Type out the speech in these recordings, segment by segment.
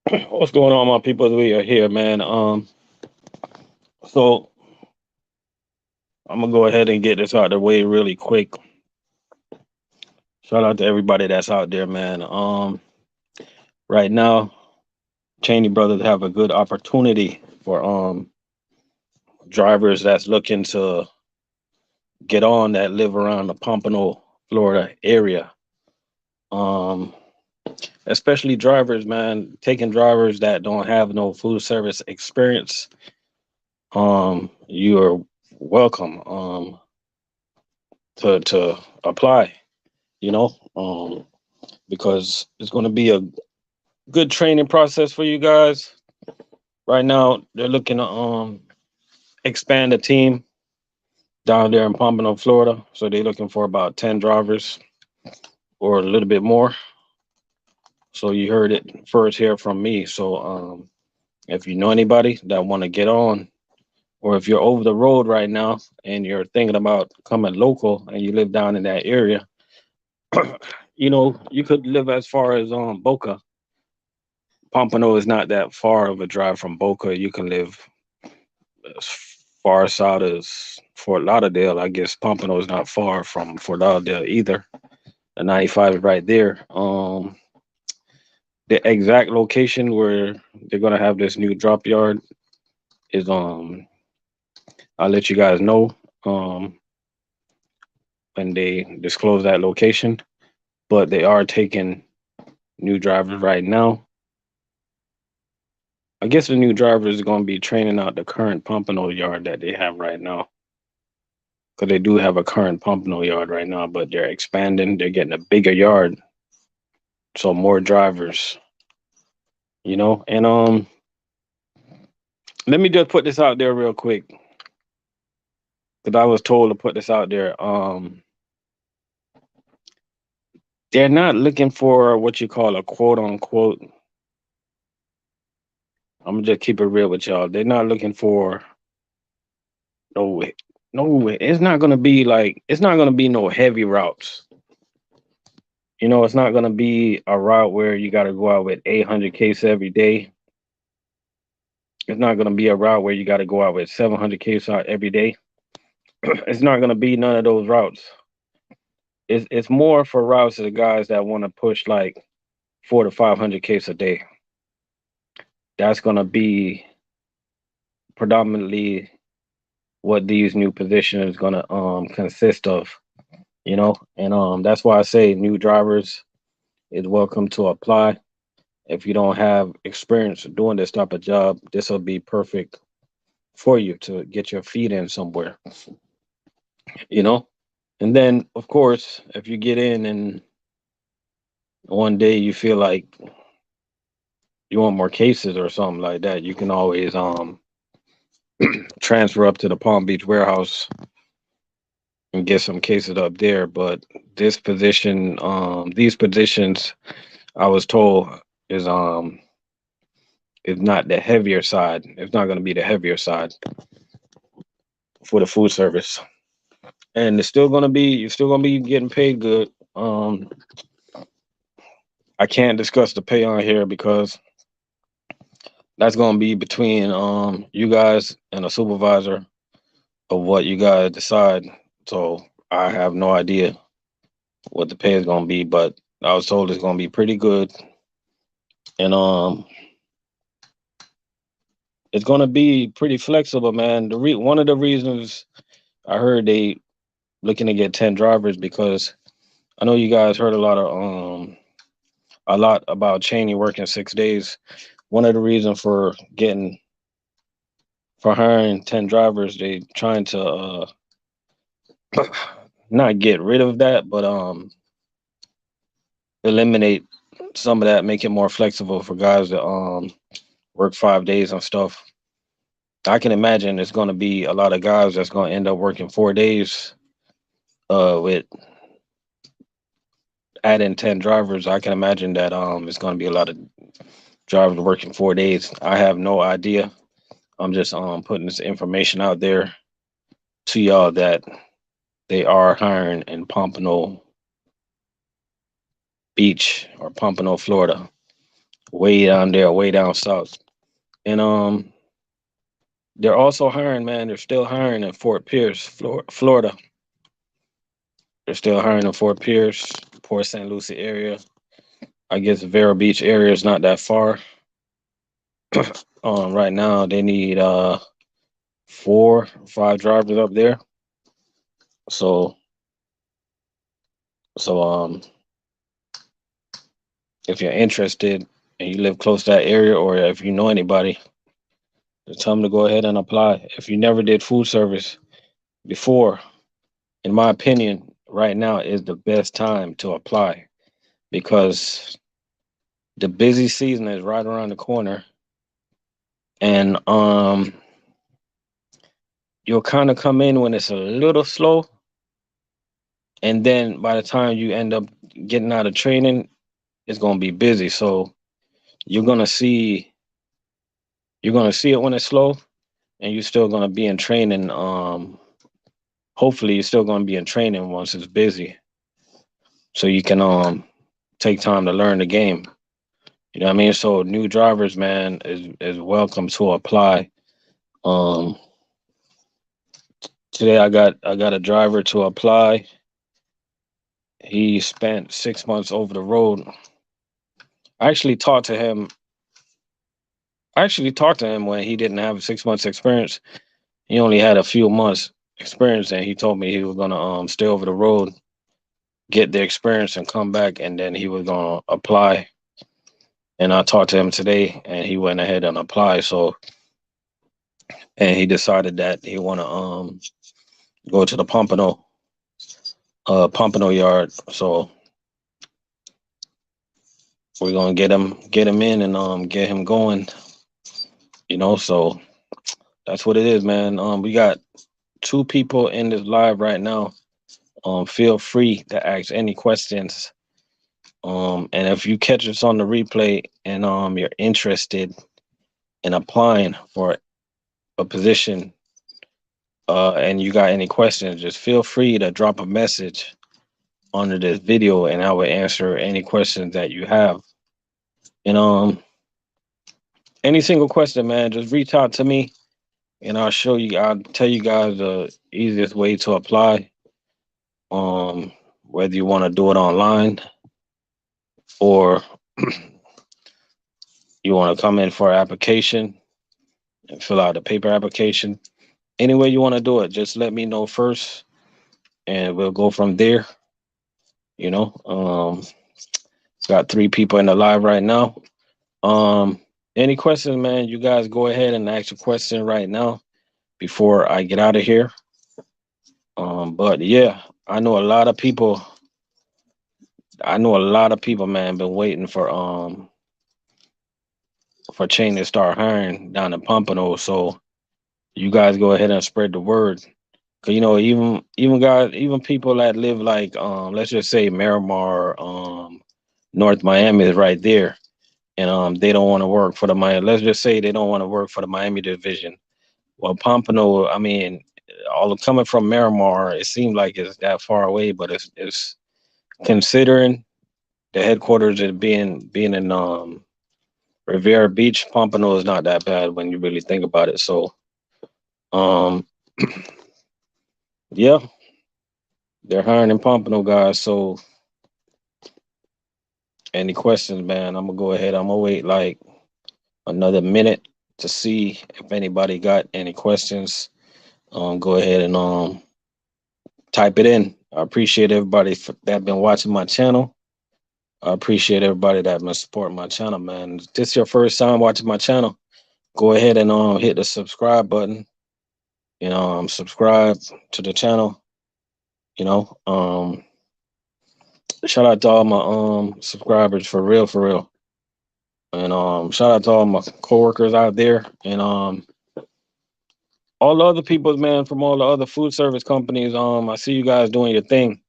What's going on, my people? We are here, man. So I'm gonna go ahead and get this out of the way really quick. Shout out to everybody that's out there, man. Right now, Cheney brothers have a good opportunity for drivers that's looking to get on that live around the Pompano, Florida area. Um, Especially drivers, man, taking drivers that don't have no food service experience. You are welcome to apply. You know, because it's going to be a good training process for you guys. Right now, they're looking to expand the team down there in Pompano, Florida. So they're looking for about 10 drivers or a little bit more. So you heard it first here from me. So if you know anybody that want to get on, or if you're over the road right now and you're thinking about coming local and you live down in that area, you could live as far as Boca. Pompano is not that far of a drive from Boca. You can live as far south as Fort Lauderdale. I guess Pompano is not far from Fort Lauderdale either. The 95 is right there. The exact location where they're gonna have this new drop yard is I'll let you guys know when they disclose that location. But they are taking new drivers right now. I guess the new drivers is gonna be training out the current Pompano yard that they have right now. Because they do have a current Pompano yard right now, but they're expanding. They're getting a bigger yard, so more drivers. And let me just put this out there real quick, because I was told to put this out there. They're not looking for what you call a quote unquote. I'm gonna just keep it real with y'all. They're not looking for no, no. It's not gonna be no heavy routes. It's not gonna be a route where you got to go out with 800 case every day. It's not going to be a route where you got to go out with 700 case out every day. It's not going to be none of those routes. It's more for routes to the guys that want to push like 400 to 500 case a day. That's going to be predominantly what these new positions is going to consist of. And that's why I say new drivers is welcome to apply. If you don't have experience doing this type of job, this will be perfect for you to get your feet in somewhere. You know And then, of course, if you get in and one day you feel like you want more cases or something like that, you can always transfer up to the Palm Beach warehouse and get some cases up there. But these positions, I was told is is not the heavier side. It's not going to be the heavier side for the food service, and you're still going to be getting paid good. I can't discuss the pay on here because that's going to be between you guys and a supervisor of what you guys decide. So I have no idea what the pay is going to be, but I was told it's going to be pretty good, and it's going to be pretty flexible, man. One of the reasons I heard they looking to get 10 drivers, because I know you guys heard a lot about Cheney working 6 days. One of the reasons for hiring 10 drivers, they trying to not get rid of that, but eliminate some of that, make it more flexible for guys that work 5 days and stuff. I can imagine there's going to be a lot of guys that's going to end up working 4 days. With adding 10 drivers, I can imagine that it's going to be a lot of drivers working 4 days. I have no idea. I'm just putting this information out there to y'all that they are hiring in Pompano Beach or Pompano, Florida. way down there, way down south. And they're also hiring, man. They're still hiring in Fort Pierce, Florida. They're still hiring in Fort Pierce, Port St. Lucie area. I guess Vero Beach area is not that far. Right now they need 4 5 drivers up there. So so if you're interested and you live close to that area, or if you know anybody, just tell them to go ahead and apply. If you never did food service before, in my opinion, right now is the best time to apply because the busy season is right around the corner, and you'll kind of come in when it's a little slow, and then by the time you end up getting out of training, it's gonna be busy. So you're gonna see you're gonna see it when it's slow, and you're still gonna be in training. Hopefully, you're still gonna be in training once it's busy, so you can take time to learn the game. You know what I mean? So new drivers, man, is welcome to apply. Um, Today I got a driver to apply. He spent 6 months over the road. I actually talked to him. I actually talked to him when he didn't have 6 months experience. He only had a few months experience, and he told me he was gonna stay over the road, get the experience, and come back, and then he was gonna apply. And I talked to him today, and he went ahead and applied. So, and he decided that he wanna go to the Pompano yard. So we're gonna get him in and get him going. So that's what it is, man. We got 2 people in this live right now. Feel free to ask any questions. And if you catch us on the replay and you're interested in applying for a position, and you got any questions, just feel free to drop a message under this video, and I will answer any questions that you have. And any single question, man, just reach out to me, and I'll tell you guys the easiest way to apply. Whether you want to do it online or you want to come in for an application and fill out a paper application. Any way you want to do it, just let me know first, and we'll go from there. You know, got 3 people in the live right now. Any questions, man? You guys go ahead and ask your question right now before I get out of here. But yeah, I know a lot of people. Man, been waiting for Cheney to start hiring down in Pompano. So you guys go ahead and spread the word. Cause even people that live like let's just say Miramar, North Miami is right there, and they don't want to work for the Miami. Let's just say they don't want to work for the Miami division. Well, Pompano, I mean, all coming from Miramar, it seems like it's that far away, but it's considering the headquarters is being in Riviera Beach. Pompano is not that bad when you really think about it. So um yeah, they're hiring in Pompano, guys. So any questions, man? I'm gonna go ahead. I'm gonna wait like another minute to see if anybody got any questions. Go ahead and type it in. I appreciate everybody that been watching my channel. I appreciate everybody that been supporting my channel, man. If this is your first time watching my channel, go ahead and hit the subscribe button. Subscribe to the channel. You know, shout out to all my subscribers, for real, for real. And shout out to all my coworkers out there, and all the other people, man, from all the other food service companies. I see you guys doing your thing.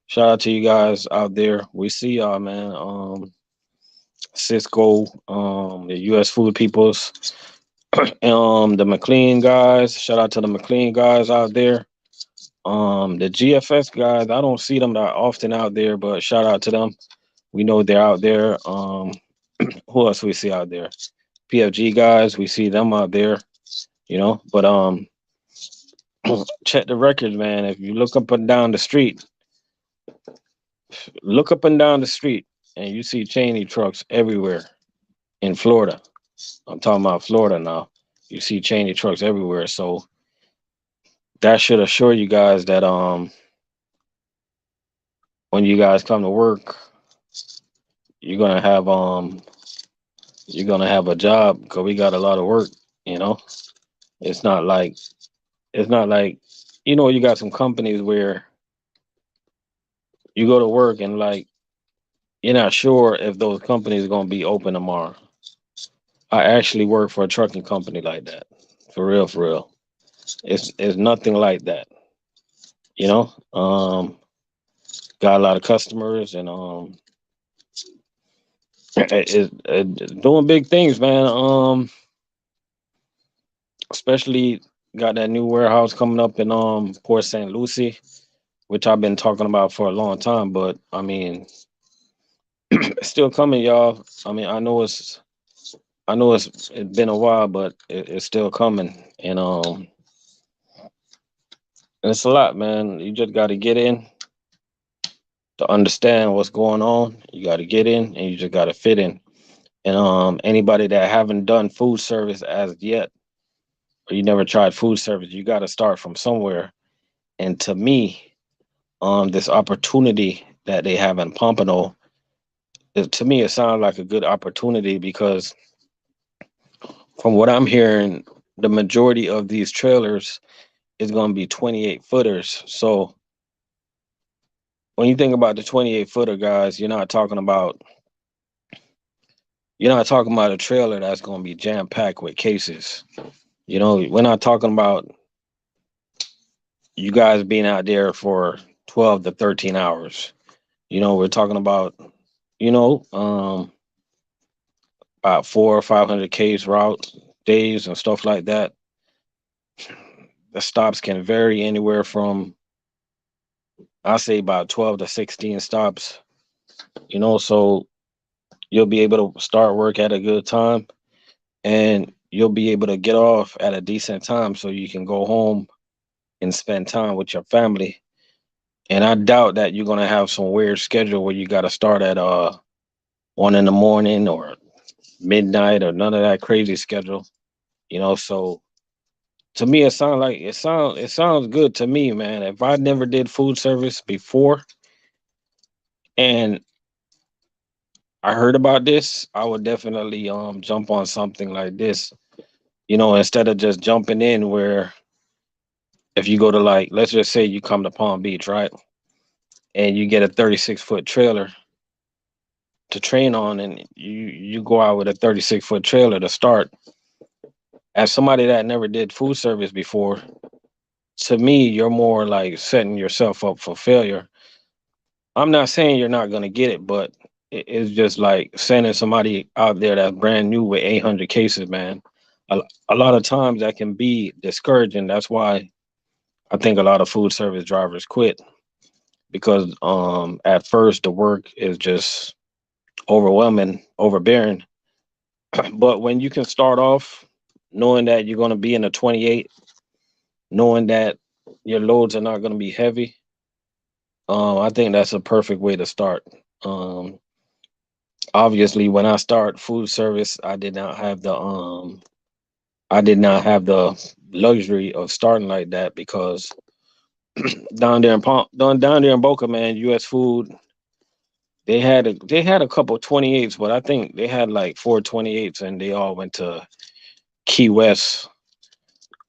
Shout out to you guys out there. We see y'all, man. Cisco, the US food peoples, the McLean guys. Shout out to the McLean guys out there. The GFS guys, I don't see them that often out there, but shout out to them. We know they're out there. Who else we see out there? PFG guys, we see them out there, you know. But check the records, man. If you look up and down the street, look up and down the street, and you see Cheney trucks everywhere in Florida. I'm talking about Florida now. You see Cheney trucks everywhere, so that should assure you guys that when you guys come to work, you're gonna have you're gonna have a job because we got a lot of work. You know, it's not like it's not like you got some companies where you go to work and like you're not sure if those companies are gonna be open tomorrow. I actually work for a trucking company like that. For real, for real. It's nothing like that. You know, got a lot of customers and doing big things, man. Especially got that new warehouse coming up in Port St. Lucie, which I've been talking about for a long time. But I mean, it's still coming, y'all. I mean, it's been a while, but it's still coming, and it's a lot, man. You just got to get in to understand what's going on. You got to get in, and you just got to fit in. And anybody that haven't done food service as yet, or you never tried food service, you got to start from somewhere. And to me, this opportunity that they have in Pompano, to me, it sounds like a good opportunity because from what I'm hearing, the majority of these trailers is going to be 28 footers. So when you think about the 28 footer guys, you're not talking about a trailer that's going to be jam packed with cases. We're not talking about you guys being out there for 12 to 13 hours. We're talking about, you know, um, about 400 or 500 case route days and stuff like that. The stops can vary anywhere from, I say, about 12 to 16 stops, so you'll be able to start work at a good time and you'll be able to get off at a decent time so you can go home and spend time with your family. And I doubt that you're gonna have some weird schedule where you gotta start at 1 in the morning or midnight or none of that crazy schedule. So to me it sounds good to me, man. If I never did food service before and I heard about this, I would definitely jump on something like this. Instead of just jumping in where if you go to, like, let's just say you come to Palm Beach, right? And you get a 36-foot trailer to train on and you go out with a 36-foot trailer to start. As somebody that never did food service before, to me, you're more like setting yourself up for failure. I'm not saying you're not gonna get it, but it's just like sending somebody out there that's brand new with 800 cases, man. A lot of times that can be discouraging. That's why I think a lot of food service drivers quit because at first the work is just overwhelming, overbearing. But when you can start off knowing that you're going to be in a 28, knowing that your loads are not going to be heavy, I think that's a perfect way to start. Um, Obviously, when I start food service, I did not have the luxury of starting like that because down there in Boca, man, U.S. Food, they had a couple 28s, but I think they had like 4 28s, and they all went to Key West.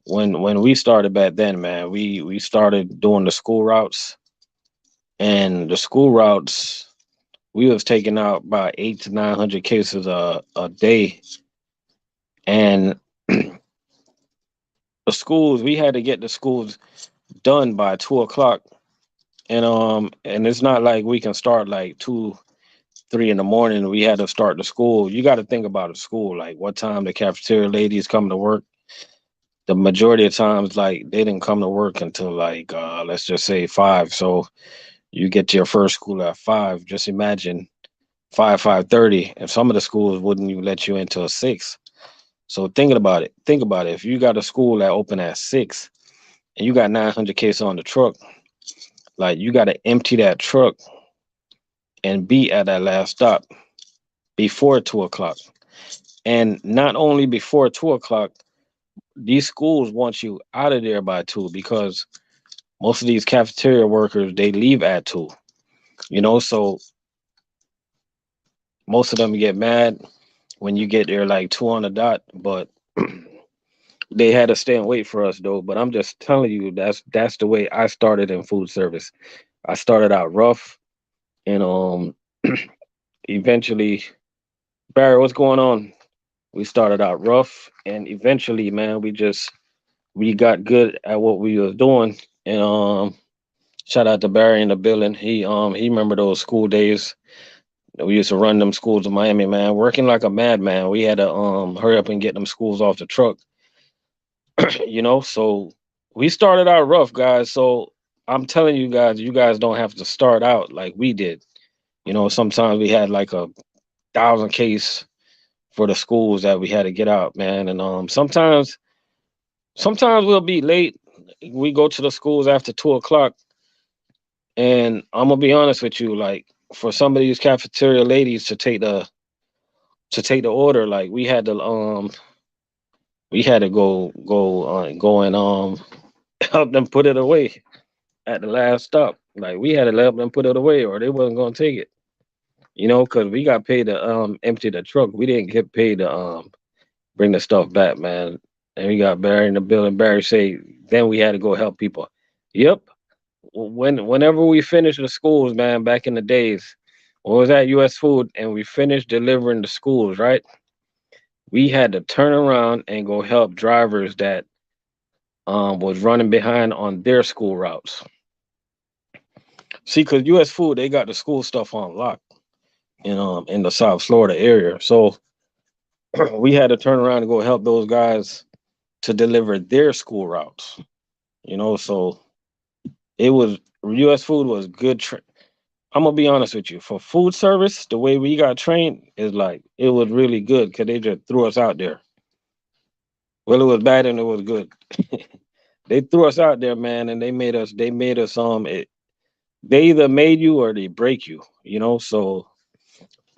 When we started back then, man, we started doing the school routes, and the school routes we was taking out about 800 to 900 cases a day, and the schools we had to get the schools done by 2 o'clock, and it's not like we can start like 2, 3 in the morning. We had to start the school. You got to think about a school, like what time the cafeteria ladies come to work. The majority of times, like they didn't come to work until like let's just say 5. So you get to your first school at 5. Just imagine 5:30, and some of the schools wouldn't even let you into a 6. So thinking about it, think about it. If you got a school that open at 6 and you got 900 cases on the truck, like you got to empty that truck and be at that last stop before 2 o'clock. And not only before 2 o'clock, these schools want you out of there by 2 because most of these cafeteria workers they leave at 2. So most of them get mad when you get there like 2 on the dot, but they had to stay and wait for us though. But I'm just telling you that's the way I started in food service. I started out rough and eventually Barry, what's going on? We started out rough and eventually, man, we got good at what we was doing. And shout out to Barry in the building. He remember those school days. We used to run them schools in Miami, man, working like a madman. We had to hurry up and get them schools off the truck. So we started out rough, guys. So I'm telling you guys don't have to start out like we did. Sometimes we had like a 1,000 case for the schools that we had to get out, man. And sometimes we'll be late. We go to the schools after 2 o'clock, and I'm gonna be honest with you, like for some of these cafeteria ladies to take the order, like we had to go and help them put it away at the last stop. Like we had to help them put it away, or they wasn't gonna take it. Because we got paid to empty the truck. We didn't get paid to bring the stuff back, man. And we got Barry in the building. Barry say then we had to go help people. Yep. Whenever we finished the schools, man, back in the days, when was that U.S. Food, and we finished delivering the schools, right? We had to turn around and go help drivers that was running behind on their school routes. See, because U.S. Food they got the school stuff on lock in the South Florida area, so we had to turn around and go help those guys to deliver their school routes. So it was U.S. Food was good. I'm gonna be honest with you. For food service, the way we got trained is like it was really good because they just threw us out there. Well, it was bad and it was good. They threw us out there, man, and they made us they either made you or they break you. So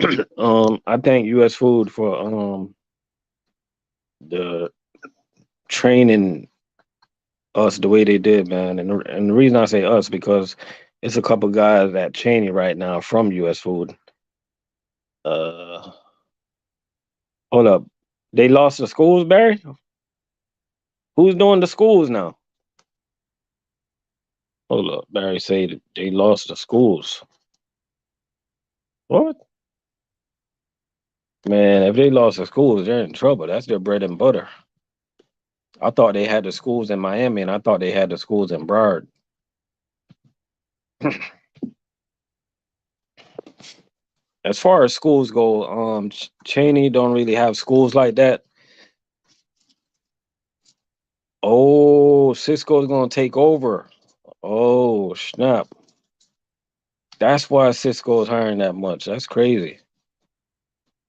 I thank U.S. Food for the training us the way they did, man. And the reason I say us because it's a couple guys at Cheney right now from U.S. Food. Uh, hold up, they lost the schools, Barry. Who's doing the schools now? Hold up, Barry say that they lost the schools. What? Man, if they lost the schools, they're in trouble. That's their bread and butter. I thought they had the schools in Miami, and I thought they had the schools in Broward. As far as schools go, Cheney don't really have schools like that. Oh, Cisco's gonna take over. Oh, snap. That's why Cisco is hiring that much. That's crazy.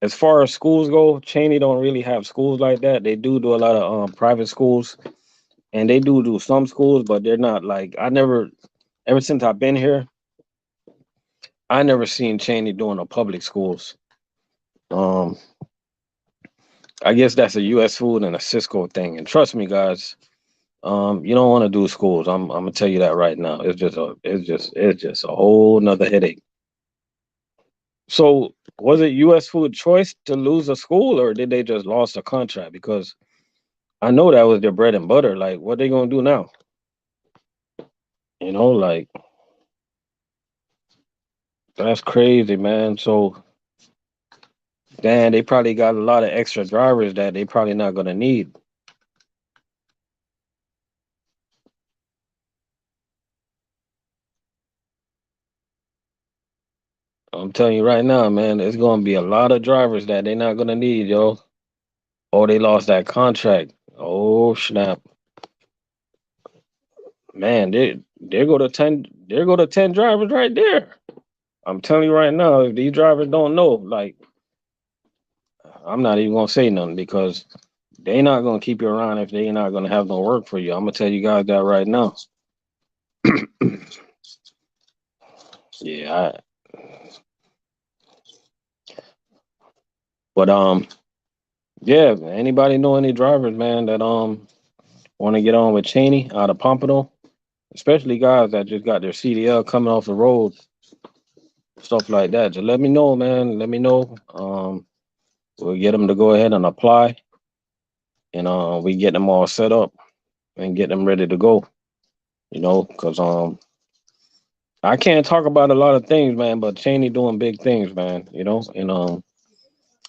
As far as schools go, Cheney don't really have schools like that. They do a lot of private schools, and they do some schools, but they're not like I never. Ever since I've been here, I never seen Cheney doing a public schools. Um, I guess that's a U.S. Food and a Cisco thing. And trust me, guys, you don't want to do schools. I'm gonna tell you that right now. It's just a whole nother headache. So was it U.S. Food choice to lose a school, or did they just lost a contract? Because I know that was their bread and butter. Like, what they gonna do now? Like that's crazy, man. So, damn, they probably got a lot of extra drivers that they probably not gonna need. I'm telling you right now, man, there's gonna be a lot of drivers that they're not gonna need, yo. Or they lost that contract. Oh snap, man! There go to 10. There go to 10 drivers right there. I'm telling you right now, if these drivers don't know, like, I'm not even gonna say nothing because they not gonna keep you around if they not gonna have no work for you. I'm gonna tell you guys that right now. Yeah, but yeah. Anybody know any drivers, man, that want to get on with Cheney out of Pompano, especially guys that just got their CDL coming off the road, stuff like that. Just let me know, man. Let me know. We'll get them to go ahead and apply, and we get them all set up and get them ready to go. Because I can't talk about a lot of things, man, but Cheney doing big things, man. And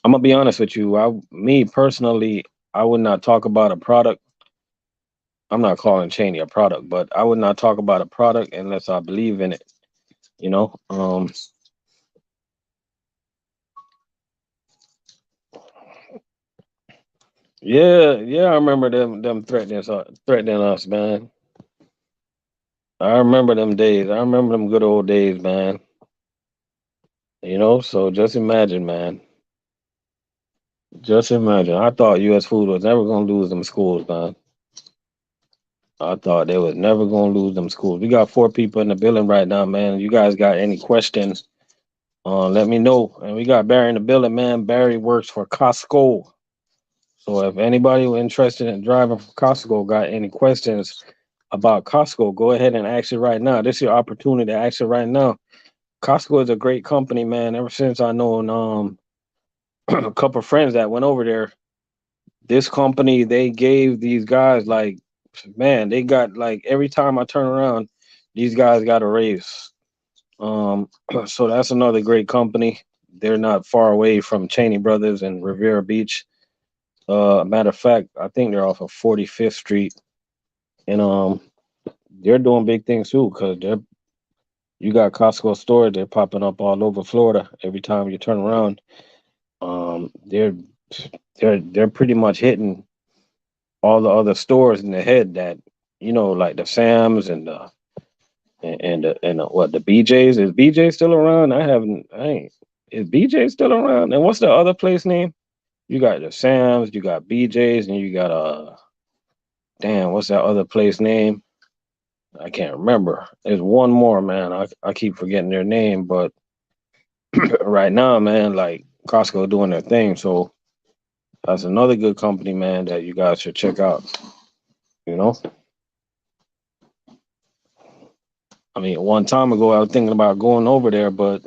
I'm gonna be honest with you. Me personally, I would not talk about a product. I'm not calling Cheney a product, but I would not talk about a product unless I believe in it. You know, yeah, yeah. I remember them threatening us, man. I remember them days. I remember them good old days, man. So just imagine, man. Just imagine. I thought U.S. Food was never gonna lose them schools, man. I thought they was never gonna lose them schools. We got 4 people in the building right now, man. You guys got any questions? Let me know. And we got Barry in the building, man. Barry works for Costco. So if anybody who interested in driving for Costco got any questions about Costco, go ahead and ask it right now. This is your opportunity to ask it right now. Costco is a great company, man. Ever since I know a couple of friends that went over there, this company they gave these guys like, man, they got like every time I turn around, these guys got a raise. So that's another great company. They're not far away from Cheney Brothers and Rivera Beach. Matter of fact, I think they're off of 45th Street, and they're doing big things too because you got Costco stores. They're popping up all over Florida. Every time you turn around, they're they're pretty much hitting all the other stores in the head that like the Sam's and what the BJ's. Is BJ still around? I ain't. Is BJ still around? And what's the other place name? You got the Sam's, you got BJ's, and you got damn, what's that other place name? I can't remember. There's one more, man. I keep forgetting their name, but right now, man, like Costco doing their thing. So that's another good company, man, that you guys should check out. You know, I mean, one time ago, I was thinking about going over there, but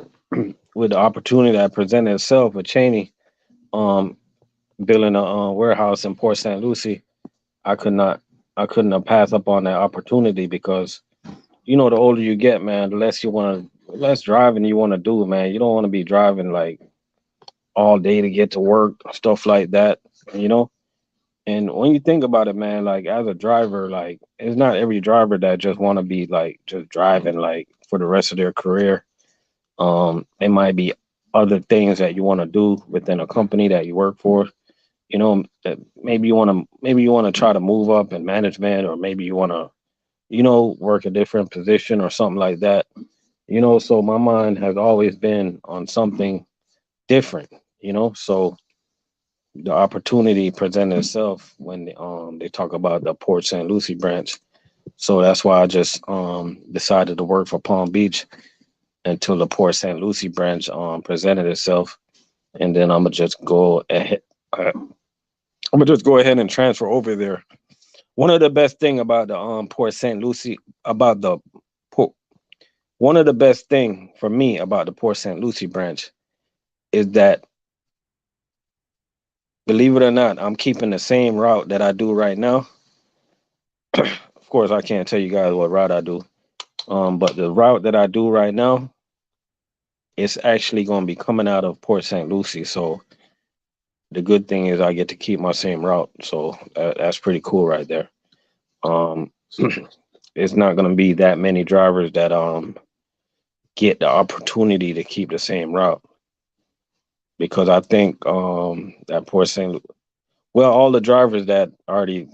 with the opportunity that presented itself with Cheney, um, building a warehouse in Port St. Lucie, I could not, I couldn't have passed up on that opportunity because the older you get, man, the less you want to, less driving you want to do, man. You don't want to be driving like all day to get to work, stuff like that, you know. And when you think about it, man, like as a driver, like it's not every driver that just want to be like just driving like for the rest of their career. It might be other things that you want to do within a company that you work for. That maybe you want to try to move up in management, or maybe you want to work a different position or something like that. So my mind has always been on something different. So the opportunity presented itself when they talk about the Port St. Lucie branch. So that's why I just decided to work for Palm Beach until the Port St. Lucie branch presented itself, and then I'm gonna just go ahead. I'm gonna just go ahead and transfer over there. One of the best thing about the Port St. Lucie about the port, one of the best thing for me about the Port St. Lucie branch is that, believe it or not, I'm keeping the same route that I do right now. Of course, I can't tell you guys what route I do. But the route that I do right now, it's actually going to be coming out of Port St. Lucie. So the good thing is I get to keep my same route. So that's pretty cool right there. Um, it's not going to be that many drivers that get the opportunity to keep the same route, because I think that Port St. Well, all the drivers that already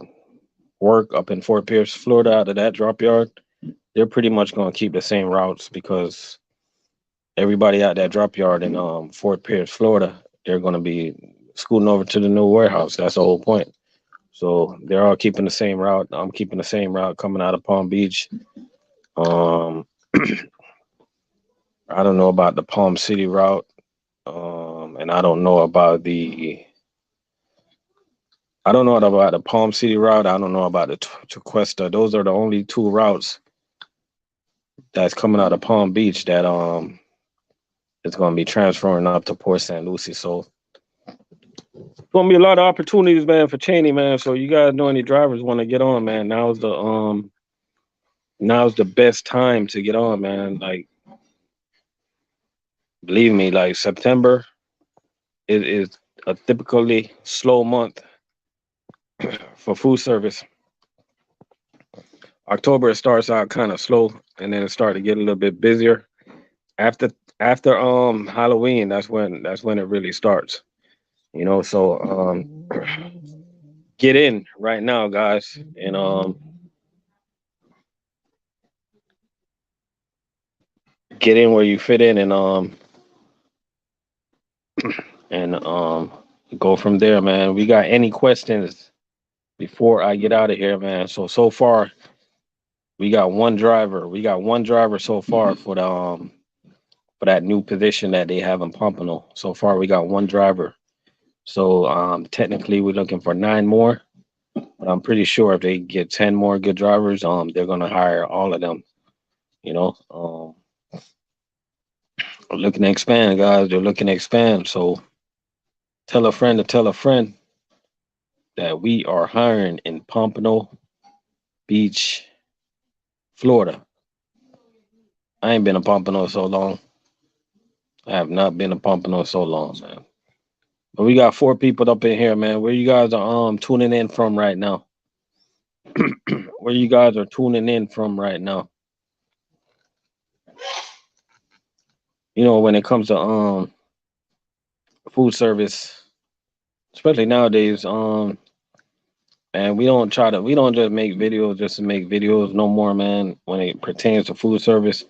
work up in Fort Pierce, Florida, out of that drop yard, they're pretty much going to keep the same routes because everybody at that drop yard in Fort Pierce, Florida, they're gonna be scooting over to the new warehouse. That's the whole point. So they're all keeping the same route. I'm keeping the same route coming out of Palm Beach. Um, I don't know about the Palm City route, and I don't know about the Palm City route. I don't know about the Tequesta. Those are the only two routes that's coming out of Palm Beach that is going to be transferring up to Port St. Lucie. So it's going to be a lot of opportunities, man, for Cheney, man. So you guys know any drivers want to get on, man. Now's the best time to get on, man. Like, believe me, like September is a typically slow month for food service. October it starts out kind of slow, and then it starts to get a little bit busier. After Halloween, that's when it really starts. So get in right now, guys, and get in where you fit in, and go from there, man. We got any questions before I get out of here, man? So far we got one driver. We got one driver so far for that new position that they have in Pompano. So far we got one driver. So technically we're looking for nine more, but I'm pretty sure if they get 10 more good drivers, they're gonna hire all of them. You know, looking to expand, guys. They're looking to expand. So tell a friend to tell a friend that we are hiring in Pompano Beach, Florida. I ain't been to Pompano so long. I have not been to Pompano so long, man. But we got four people up in here, man. Where you guys are tuning in from right now? Where you guys are tuning in from right now? When it comes to food service, especially nowadays, and we don't just make videos just to make videos no more, man. When it pertains to food service,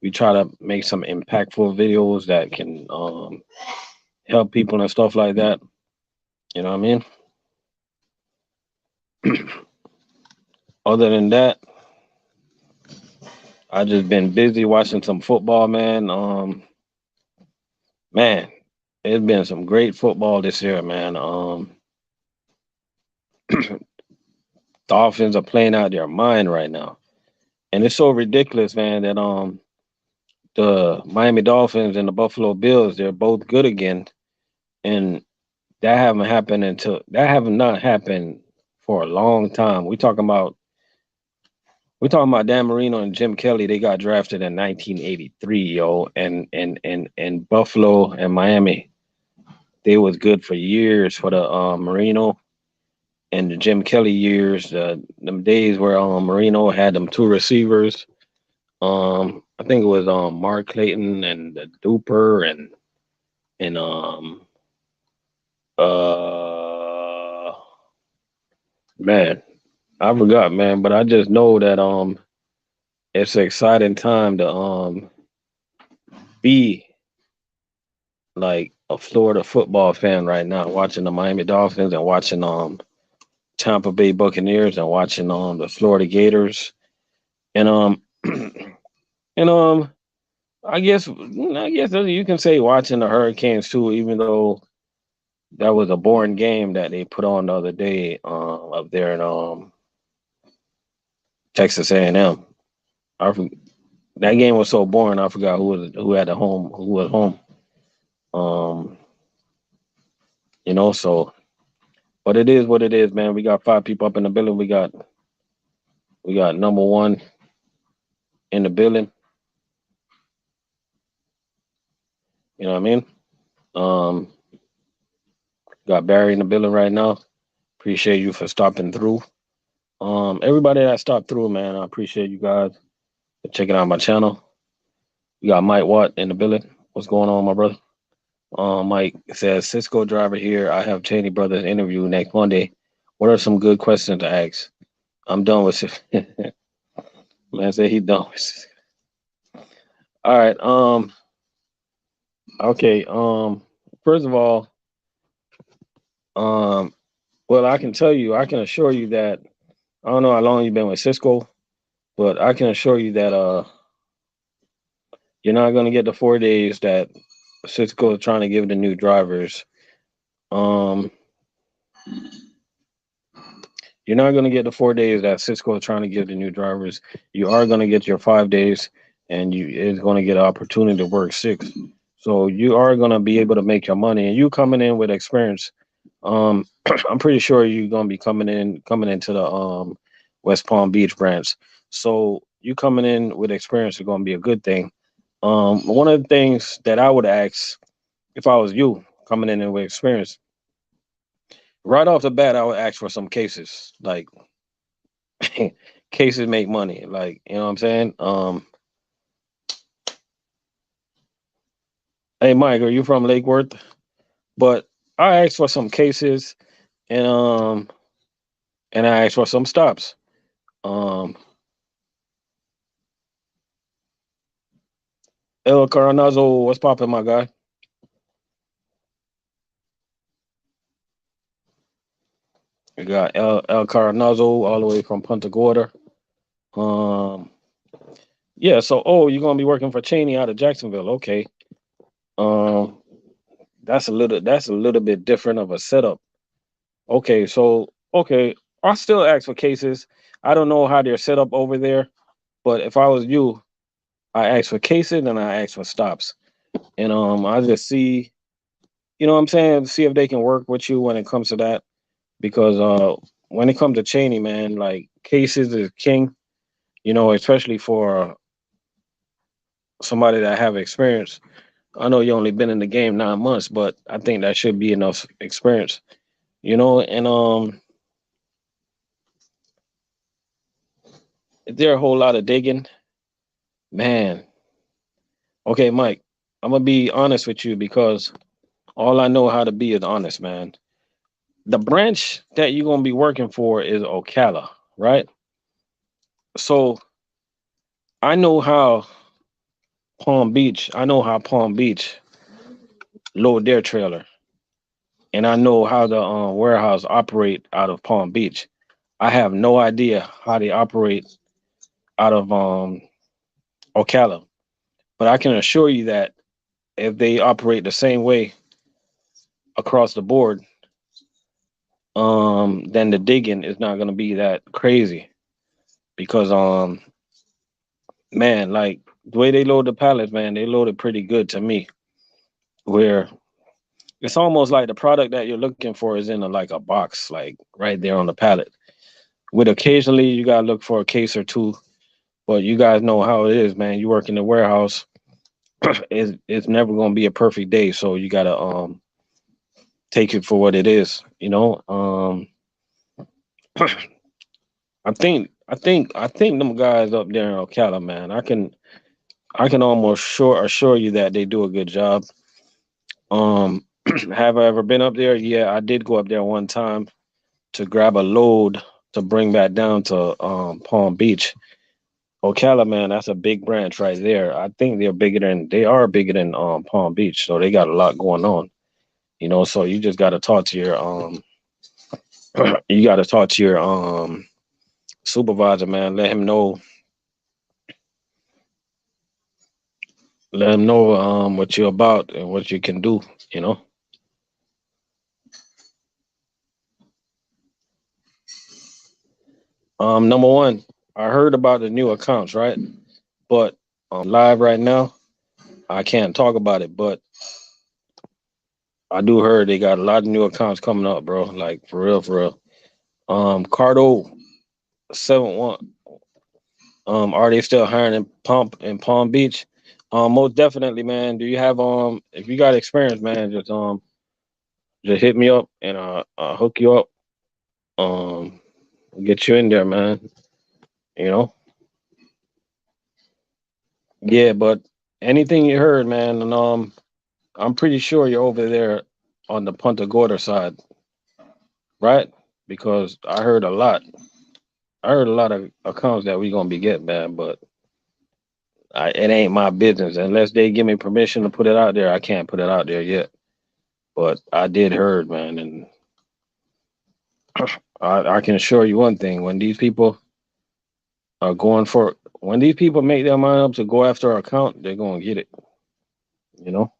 we try to make some impactful videos that can help people and stuff like that. You know what I mean? Other than that, I just been busy watching some football, man. Man, it's been some great football this year, man. Dolphins are playing out their mind right now, and it's so ridiculous, man, that the Miami Dolphins and the Buffalo Bills, they're both good again, and that haven't not happened for a long time. We talking about Dan Marino and Jim Kelly. They got drafted in 1983, yo, and Buffalo and Miami. They was good for years for the Marino and the Jim Kelly years. Them days where Marino had them two receivers. I think it was Mark Clayton and the Duper and uh man, I forgot, man, but I just know that it's an exciting time to be like a Florida football fan right now, watching the Miami Dolphins and watching Tampa Bay Buccaneers and watching the Florida Gators and and I guess you can say watching the Hurricanes too, even though that was a boring game that they put on the other day up there in Texas A&M. I for- that game was so boring. I forgot who had the home who was home. Um, so but it is what it is, man. We got five people up in the building. We got number one in the building. You know what I mean? Um, got Barry in the building right now. Appreciate you for stopping through. Everybody that stopped through, man, I appreciate you guys for checking out my channel. We got Mike Watt in the building. What's going on, my brother? Mike says, Cisco driver here. I have Cheney Brothers interview next Monday. What are some good questions to ask? I'm done with it. Man said he done with it. All right. Okay. First of all, um, well, I can tell you, I can assure you that I don't know how long you've been with Cisco, but I can assure you that you're not gonna get the 4 days that Cisco is trying to give the new drivers. Um, you're not gonna get the 4 days that Cisco is trying to give the new drivers. You are gonna get your 5 days, and you is gonna get an opportunity to work six. So you are gonna be able to make your money, and you coming in with experience. Um, I'm pretty sure you're gonna be coming into the West Palm Beach branch. So you coming in with experience is gonna be a good thing. One of the things that I would ask if I was you coming in with experience, right off the bat, I would ask for some cases. Like cases make money. Like, you know what I'm saying? Hey Mike, are you from Lake Worth? But I asked for some cases and I asked for some stops. Um El Caranazo, what's popping, my guy? We got El Caranazo all the way from Punta Gorda. Um yeah, so you're gonna be working for Cheney out of Jacksonville. Okay. Um that's a little bit different of a setup. Okay, I still ask for cases. I don't know how they're set up over there, but if I was you, I ask for cases and I ask for stops. And I just see, you know what I'm saying, see if they can work with you when it comes to that. Because when it comes to Cheney, man, like cases is king, especially for somebody that have experience. I know you only been in the game 9 months, but I think that should be enough experience, and if there a whole lot of digging, man. Okay, Mike, I'm gonna be honest with you because all I know how to be is honest, man. The branch that you're gonna be working for is Ocala, right? So I know how Palm Beach load their trailer, and I know how the warehouse operate out of Palm Beach. I have no idea how they operate out of Ocala, but I can assure you that if they operate the same way across the board, then the digging is not gonna be that crazy because man, like the way they load the pallets, man, they load it pretty good to me. Where it's almost like the product that you're looking for is in like a box, like right there on the pallet. With occasionally you gotta look for a case or two, but you guys know how it is, man. You work in the warehouse, it's never gonna be a perfect day, so you gotta take it for what it is, I think them guys up there in Ocala, man. I can almost assure you that they do a good job. Um, have I ever been up there? Yeah, I did go up there one time to grab a load to bring back down to Palm Beach. Ocala, man, that's a big branch right there. I think they are bigger than Palm Beach, so they got a lot going on. So you just got to talk to your you got to talk to your supervisor, man. Let him know what you're about and what you can do. You know. Number one, I heard about the new accounts, right? But live right now, I can't talk about it. But I do heard they got a lot of new accounts coming up, bro. Like for real, for real. Cardo 71. Are they still hiring in Palm Beach? Most definitely, man. Do you have if you got experience, man, just hit me up and I'll hook you up. Um, get you in there, man. You know. Yeah, but anything you heard, man, and I'm pretty sure you're over there on the Punta Gorda side, right? Because I heard a lot. I heard a lot of accounts that we gonna be getting, man. But It ain't my business unless they give me permission to put it out there. I can't put it out there yet, but I did heard, man, and I can assure you one thing: when these people are going for, when these people make their mind up to go after our account, they're gonna get it. You know,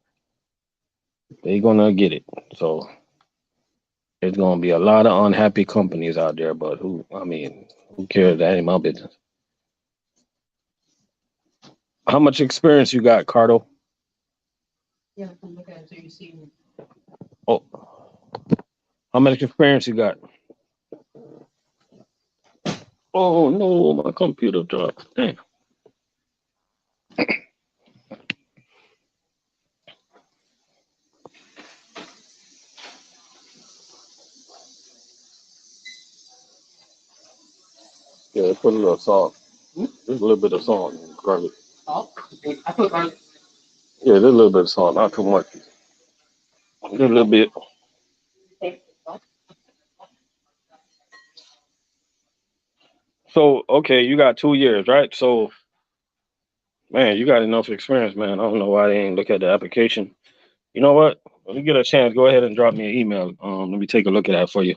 they're gonna get it. So there's gonna be a lot of unhappy companies out there, but who? I mean, who cares? That ain't my business. How much experience you got, Cardo? Oh, how much experience you got? Oh no, my computer dropped. Damn. Yeah, put a little salt. Just a little bit of salt and garlic. I put garlic. Yeah, just a little bit of salt, not too much. Just a little bit. So, okay, you got 2 years, right? So, man, you got enough experience, man. I don't know why they ain't look at the application. You know what? When you get a chance, go ahead and drop me an email. Let me take a look at that for you.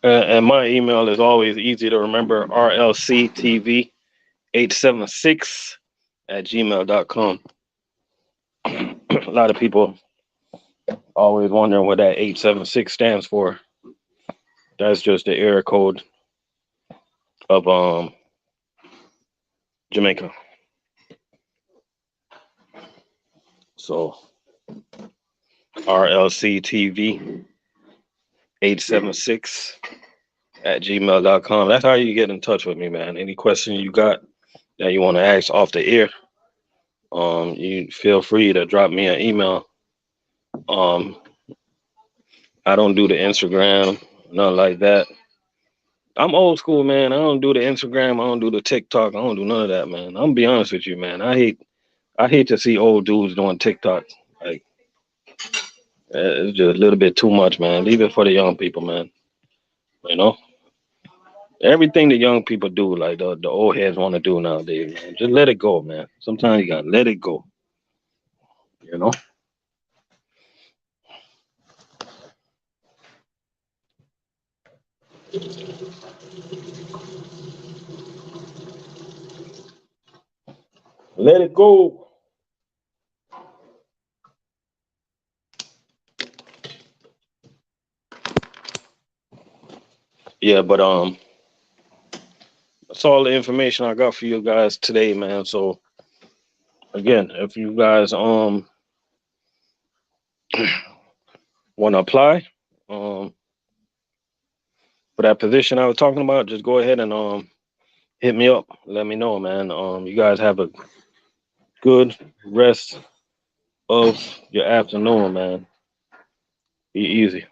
And my email is always easy to remember: rlctv876 at gmail.com. A lot of people always wondering what that 876 stands for. That's just the area code of Jamaica. So rlctv876 at gmail.com. That's how you get in touch with me, man. Any question you got that you want to ask off the air, you feel free to drop me an email. Um, I don't do the Instagram, nothing like that. I'm old school, man. I don't do the Instagram. I don't do the TikTok. I don't do none of that, man. I'm gonna be honest with you, man. I hate to see old dudes doing TikTok. Like it's just a little bit too much, man. Leave it for the young people, man. You know, everything the young people do, like the old heads want to do nowadays, man. Just let it go, man. Sometimes you gotta let it go. You know, let it go. Yeah, but that's all the information I got for you guys today, man. So again, if you guys want to apply for that position I was talking about, just go ahead and hit me up. Let me know, man. You guys have a good rest of your afternoon, man. Be easy.